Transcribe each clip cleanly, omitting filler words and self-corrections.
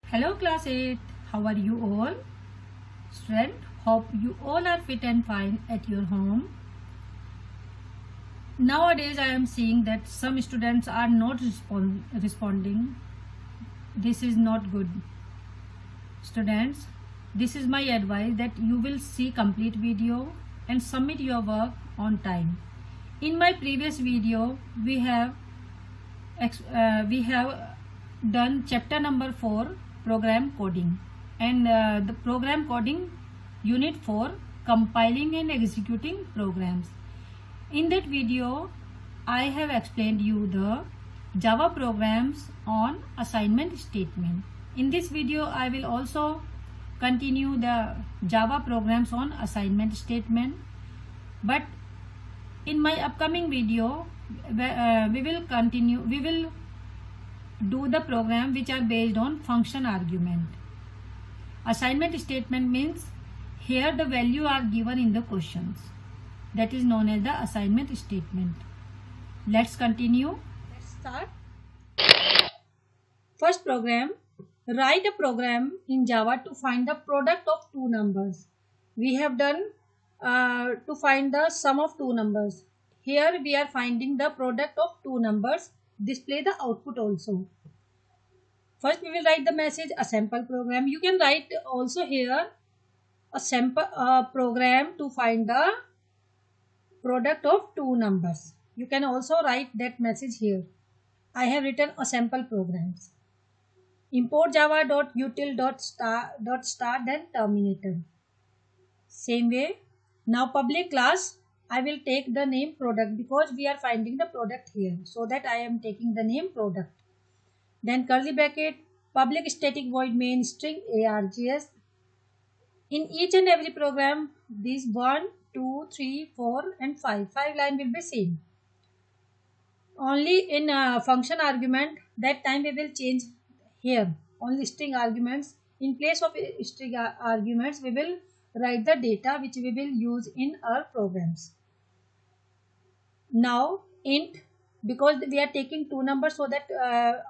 Hello class 8, how are you all? Student, hope you all are fit and fine at your home. Nowadays I am seeing that some students are not responding. This is not good. Students, this is my advice that you will see complete video and submit your work on time. In my previous video, we have done chapter number 4, program coding, and the program coding unit 4, compiling and executing programs. In that video I have explained you the Java programs on assignment statement. In this video I will also continue the Java programs on assignment statement, but in my upcoming video we will do the program which are based on function argument. Assignment statement means here the value are given in the questions. That is known as the assignment statement. Let's continue. Let's start. First program, write a program in Java to find the product of two numbers. We have done to find the sum of two numbers. Here we are finding the product of two numbers. Display the output also. First we will write the message, a sample program. You can write also here a sample program to find the product of two numbers. You can also write that message here. I have written a sample programs. Import java.util.start then terminator. Same way. Now public class, I will take the name product because we are finding the product here. So that I am taking the name product. Then curly bracket, public static void main string args. In each and every program, these 1, 2, 3, 4 and 5 line will be same. Only in function argument, that time we will change here. Only string arguments. In place of string arguments, we will write the data which we will use in our programs. Now int, because we are taking two numbers, so that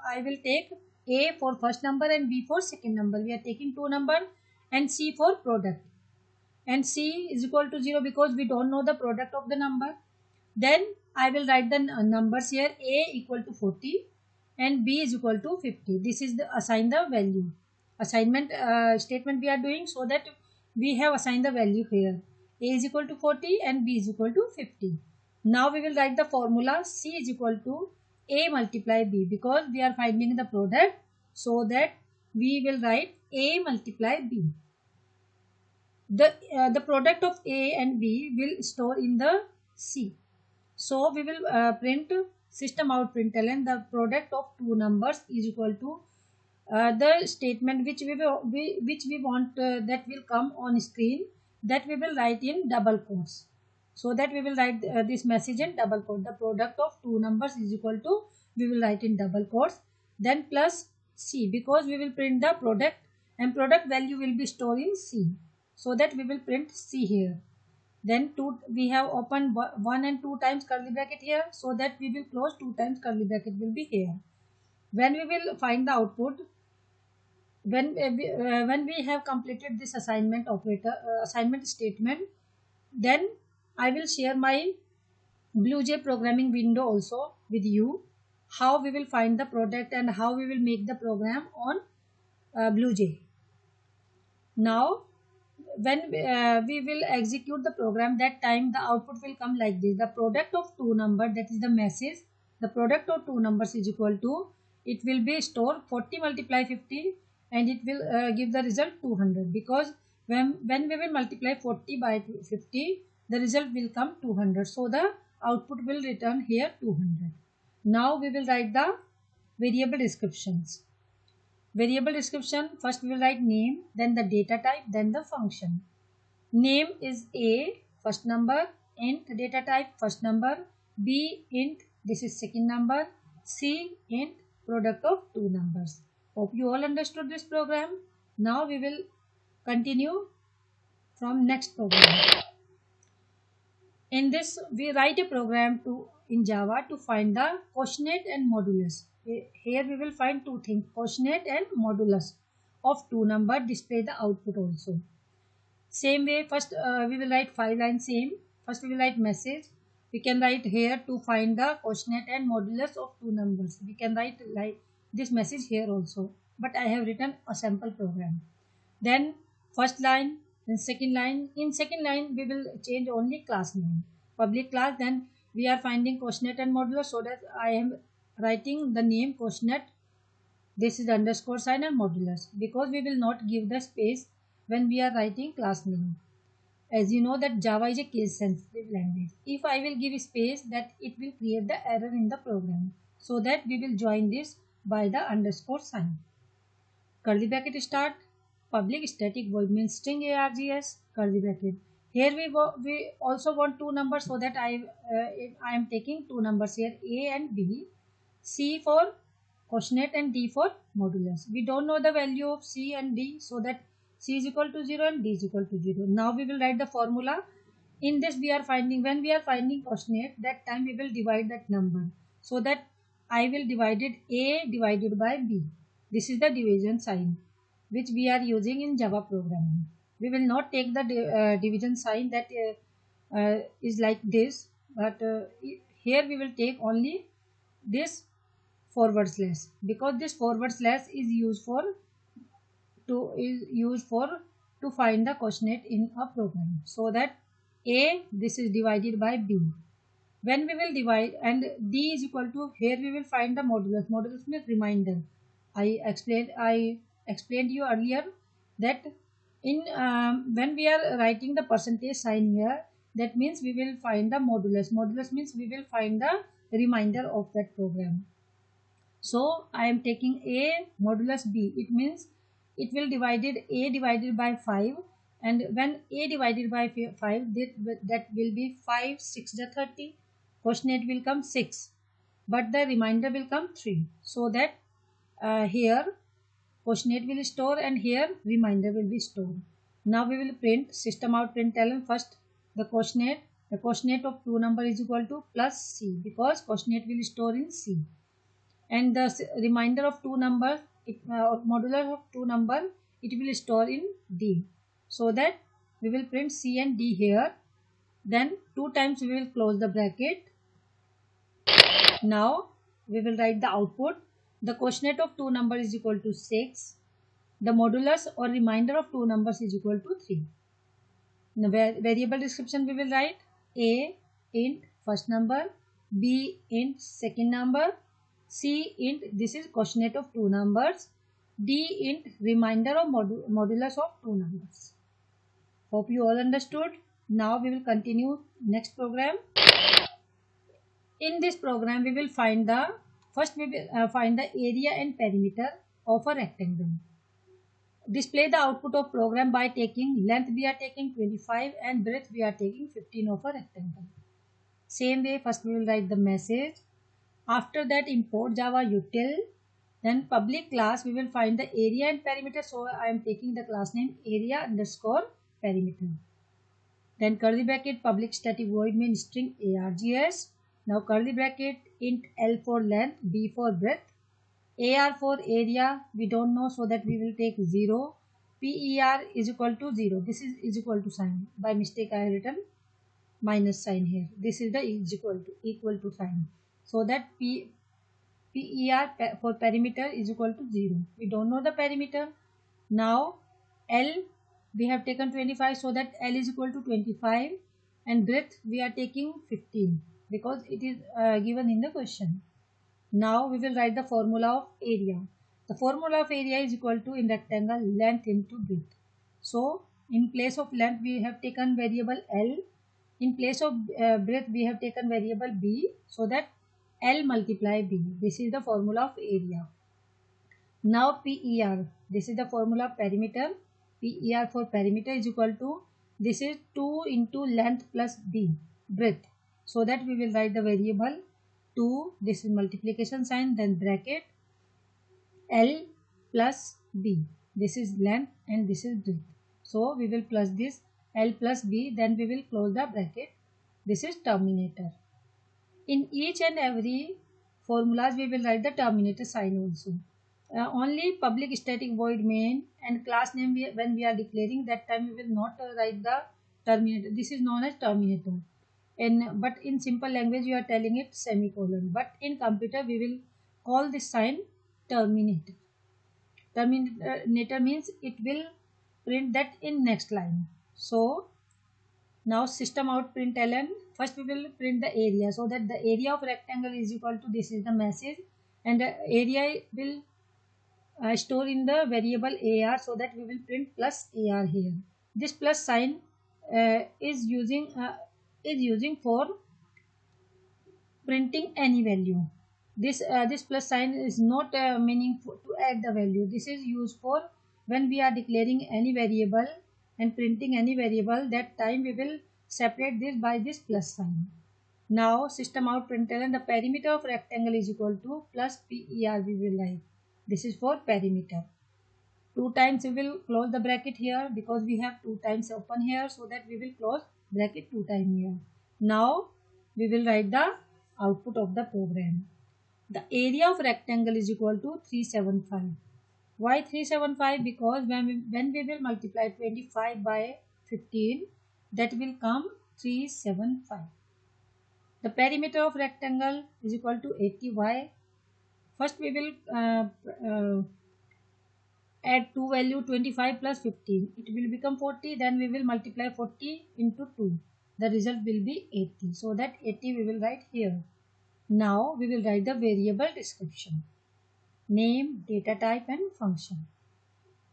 I will take a for first number and b for second number. We are taking two number and c for product, and c is equal to 0 because we don't know the product of the number. Then I will write the numbers here. A equal to 40 and b is equal to 50. This is the assign the value. Assignment statement we are doing, so that we have assigned the value here. A is equal to 40 and b is equal to 50. Now we will write the formula. C is equal to A multiply B because we are finding the product, so that we will write A multiply B. The product of A and B will store in the C. So we will print system out println the product of two numbers is equal to the statement which we want that will come on screen, that we will write in double quotes. So that we will write this message in double quote. The product of two numbers is equal to, we will write in double quotes, then plus C, because we will print the product and product value will be stored in C. So that we will print C here. Then we have opened 1 and 2 times curly bracket here, so that we will close 2 times curly bracket will be here. When we will find the output, when we have completed this assignment statement, then I will share my BlueJ programming window also with you, how we will find the product and how we will make the program on BlueJ. Now when we will execute the program, that time the output will come like this. The product of two numbers, that is the message, the product of two numbers is equal to, it will be stored 40 multiply 50 and it will give the result 200, because when we will multiply 40 by 50, the result will come 200. So the output will return here 200. Now we will write the variable descriptions. Variable description, first we will write name, then the data type, then the function. Name is A, first number, int data type, first number, B int, this is second number, C int, product of two numbers. Hope you all understood this program. Now we will continue from next program. In this we write a program in Java to find the quotient and modulus. Here we will find two things, quotient and modulus. of two number display the output also. Same way, first we will write 5 lines same. First we will write message. We can write here to find the quotient and modulus of two numbers. We can write like this message here also. But I have written a sample program. Then first line, then second line. In second line we will change only class name. Public class, then we are finding quotient and modulus, so that I am writing the name quotient. This is the underscore sign and modulus, because we will not give the space when we are writing class name. As you know that Java is a case sensitive language. If I will give space, that it will create the error in the program. So that we will join this by the underscore sign. Curly bracket start. Public static void main string args curly bracket. Here we also want two numbers, so that I am taking two numbers here, a and b, c for quotient and d for modulus. We don't know the value of c and d, so that c is equal to 0 and d is equal to 0. Now we will write the formula. In this we are finding, when we are finding quotient, that time we will divide that number, so that I will divide it a divided by b. This is the division sign which we are using in Java programming. We will not take the division sign that is like this, but here we will take only this forward slash, because this forward slash is used for to find the quotient in a program, so that a, this is divided by b. When we will divide, and d is equal to, here we will find the modulus. Modulus means remainder. I explained you earlier that in when we are writing the percentage sign here, that means we will find the modulus. Modulus means we will find the remainder of that program. So I am taking a modulus b. It means it will divided a divided by 5, and when a divided by 5, that will be 5 6 the 30. Quotient will come 6, but the remainder will come 3. So that here quotient will store and here remainder will be stored. Now we will print system out println first the quotient. The quotient of two number is equal to plus c, because quotient will store in c, and the remainder of two numbers, modular of two number, it will store in d. So that we will print c and d here. Then 2 times we will close the bracket. Now we will write the output. The quotient of two numbers is equal to 6. The modulus or remainder of two numbers is equal to 3. The variable description we will write a int first number, b int second number, c int, this is quotient of two numbers, d int remainder of modulus of two numbers. Hope you all understood. Now we will continue next program. In this program we will find the find the area and perimeter of a rectangle. Display the output of program by taking length we are taking 25 and breadth we are taking 15 of a rectangle. Same way, first we will write the message. After that import Java util. Then public class we will find the area and perimeter. So I am taking the class name area underscore perimeter. Then curly bracket public static void main string args. Now curly bracket int L for length, B for breadth, AR for area we don't know, so that we will take 0. PER is equal to 0. This is equal to sign. By mistake I have written minus sign here. This is the is equal to sign. So that PER for perimeter is equal to 0. We don't know the perimeter. Now L we have taken 25, so that L is equal to 25, and breadth we are taking 15, because it is given in the question. Now we will write the formula of area. The formula of area is equal to, in rectangle, length into breadth. So in place of length we have taken variable L. In place of breadth we have taken variable B, so that L multiply B. This is the formula of area. Now PER, this is the formula of perimeter. PER for perimeter is equal to, this is 2 into length plus B, breadth. So that we will write the variable 2, this is multiplication sign, then bracket L plus B. This is length and this is breadth. So we will plus this L plus B, then we will close the bracket. This is terminator. In each and every formulas we will write the terminator sign also. only public static void main and class name when we are declaring, that time we will not write the terminator. This is known as terminator. And but in simple language you are telling it semicolon. But in computer we will call this sign terminator. Terminator means it will print that in next line. So now system out println. First we will print the area, so that the area of rectangle is equal to, this is the message, and the area will store in the variable AR, so that we will print plus AR here. This plus sign is using for printing any value. This plus sign is not meaning to add the value. This is used for when we are declaring any variable and printing any variable. That time we will separate this by this plus sign. Now system out println, the perimeter of rectangle is equal to plus PER we will write. This is for perimeter. 2 times we will close the bracket here because we have 2 times open here, so that we will close bracket 2 times here. Now we will write the output of the program. The area of rectangle is equal to 375. Why 375? Because when we will multiply 25 by 15, that will come 375. The perimeter of rectangle is equal to 80. Why? First we will add 2 value, 25 plus 15. It will become 40. Then we will multiply 40 into 2. The result will be 80. So that 80 we will write here. Now we will write the variable description. Name, data type and function.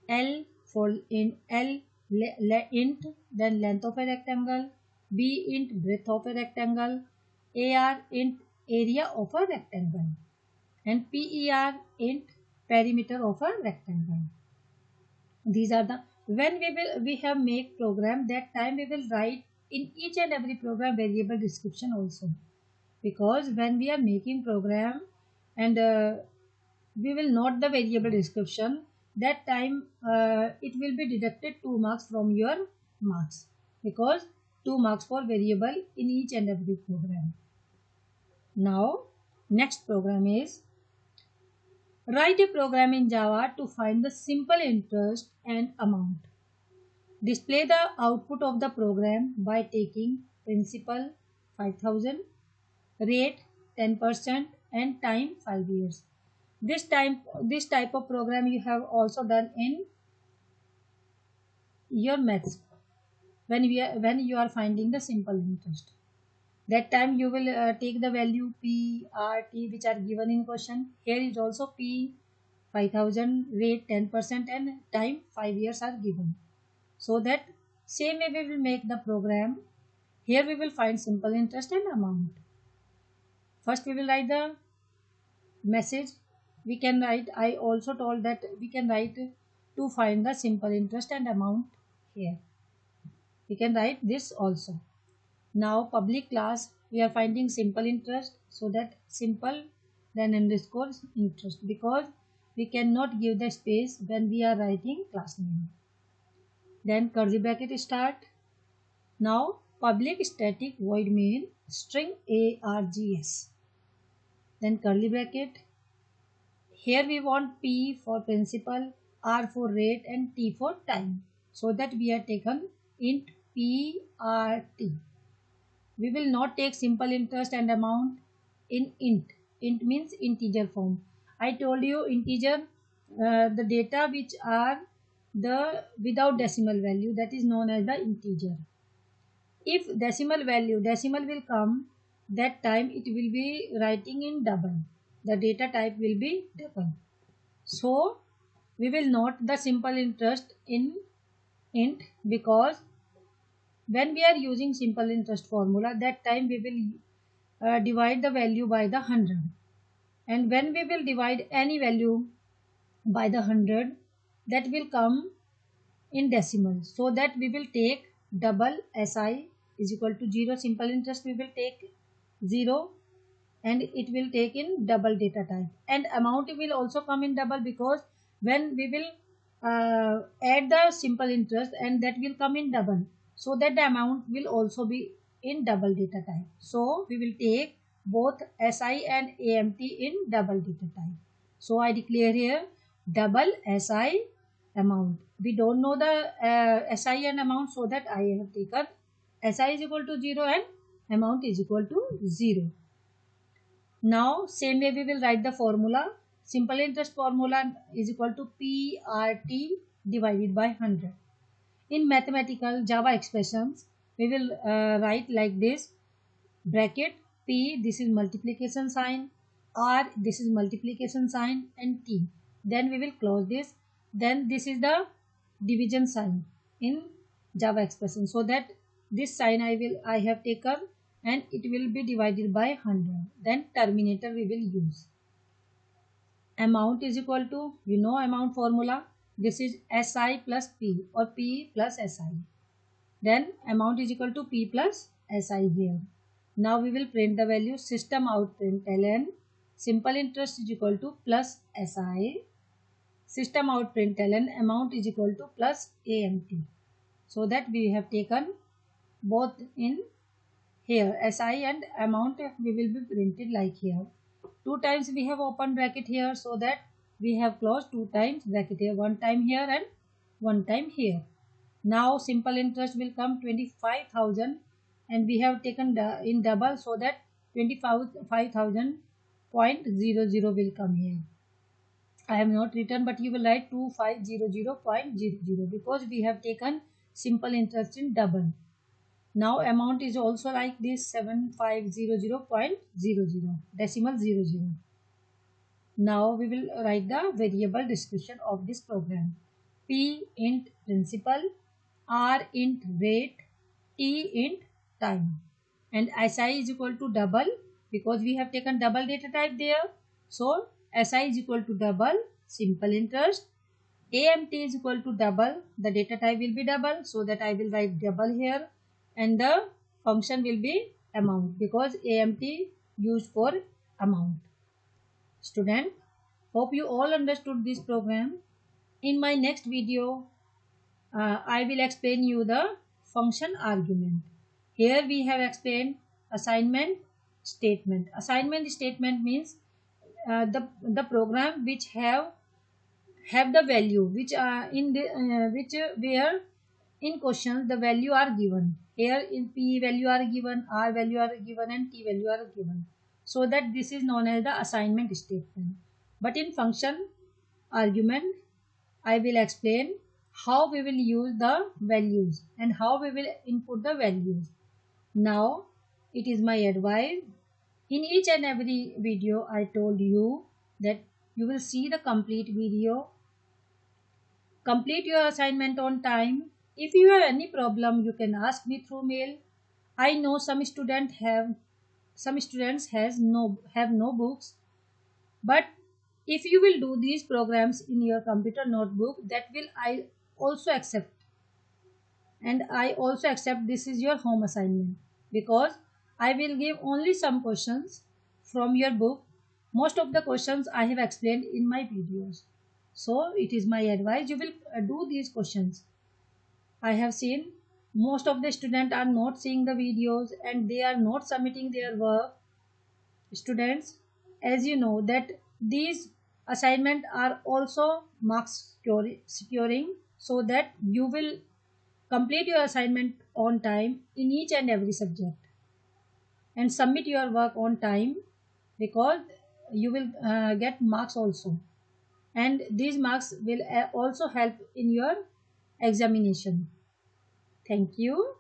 L for in L int, then length of a rectangle. B int breadth of a rectangle. AR int area of a rectangle. And PER int perimeter of a rectangle. These are the, when we have make program, that time we will write in each and every program variable description also. Because when we are making program and we will note the variable description, that time it will be deducted 2 marks from your marks, because 2 marks for variable in each and every program. Now next program is write a program in Java to find the simple interest and amount. Display the output of the program by taking principal 5000, rate 10% and time 5 years. This type of program you have also done in your maths when you are finding the simple interest. That time you will take the value P, R, T which are given in question. Here is also P 5000, rate 10% and time 5 years are given. So that same way we will make the program. Here we will find simple interest and amount. First we will write the message. We can write, I also told that we can write to find the simple interest and amount here. We can write this also. Now public class, we are finding simple interest, so that simple then underscore interest, because we cannot give the space when we are writing class name. Then curly bracket start. Now public static void main string args. Then curly bracket. Here we want P for principal, R for rate and T for time. So that we are taken int PRT. We will not take simple interest and amount in int. Int means integer form. I told you integer, the data which are the without decimal value, that is known as the integer. If decimal will come, that time it will be writing in double. The data type will be double. So we will note the simple interest in int, because when we are using simple interest formula, that time we will divide the value by the 100. And when we will divide any value by the 100, that will come in decimal. So that we will take double SI is equal to 0. Simple interest we will take 0 and it will take in double data type. And amount will also come in double, because when we will add the simple interest and that will come in double. So that the amount will also be in double data type. So we will take both SI and AMT in double data type. So I declare here double SI amount. We don't know the SI and amount, so that I have taken SI is equal to 0 and amount is equal to 0. Now same way we will write the formula. Simple interest formula is equal to PRT divided by 100. In mathematical Java expressions, we will write like this: bracket P, this is multiplication sign, R, this is multiplication sign, and T. Then we will close this. Then this is the division sign in Java expression. So that this sign I have taken, and it will be divided by 100. Then terminator we will use. Amount is equal to, you know amount formula. This is SI plus P or P plus SI. Then amount is equal to P plus SI here. Now we will print the value system out println simple interest is equal to plus SI. System out println amount is equal to plus AMT. So that we have taken both in here SI and amount we will be printed like here. 2 times we have open bracket here, so that we have closed 2 times bracket here, 1 time here and 1 time here. Now simple interest will come 25,000 and we have taken in double, so that 25,000.00 will come here. I have not written, but you will write 2500.00 because we have taken simple interest in double. Now amount is also like this 7500.00 decimal 00. Now we will write the variable description of this program. P int principal, R int rate, T int time, and SI is equal to double because we have taken double data type there. So SI is equal to double simple interest. AMT is equal to double, the data type will be double, so that I will write double here, and the function will be amount because AMT used for amount. Student, hope you all understood this program. In my next video, I will explain you the function argument. Here we have explained assignment statement. Assignment statement means the program which have the value which are in the where in questions the value are given. Here in P value are given, R value are given, and T value are given. So that this is known as the assignment statement. But in function argument, I will explain how we will use the values and how we will input the values. Now it is my advice. In each and every video I told you that you will see the complete video. Complete your assignment on time. If you have any problem, you can ask me through mail. I know some students have no books, but if you will do these programs in your computer notebook, that will I also accept. And I also accept this is your home assignment because I will give only some questions from your book. Most of the questions I have explained in my videos. So it is my advice you will do these questions. I have seen most of the students are not seeing the videos and they are not submitting their work. Students, as you know that these assignments are also marks securing, so that you will complete your assignment on time in each and every subject and submit your work on time because you will get marks also, and these marks will also help in your examination. Thank you.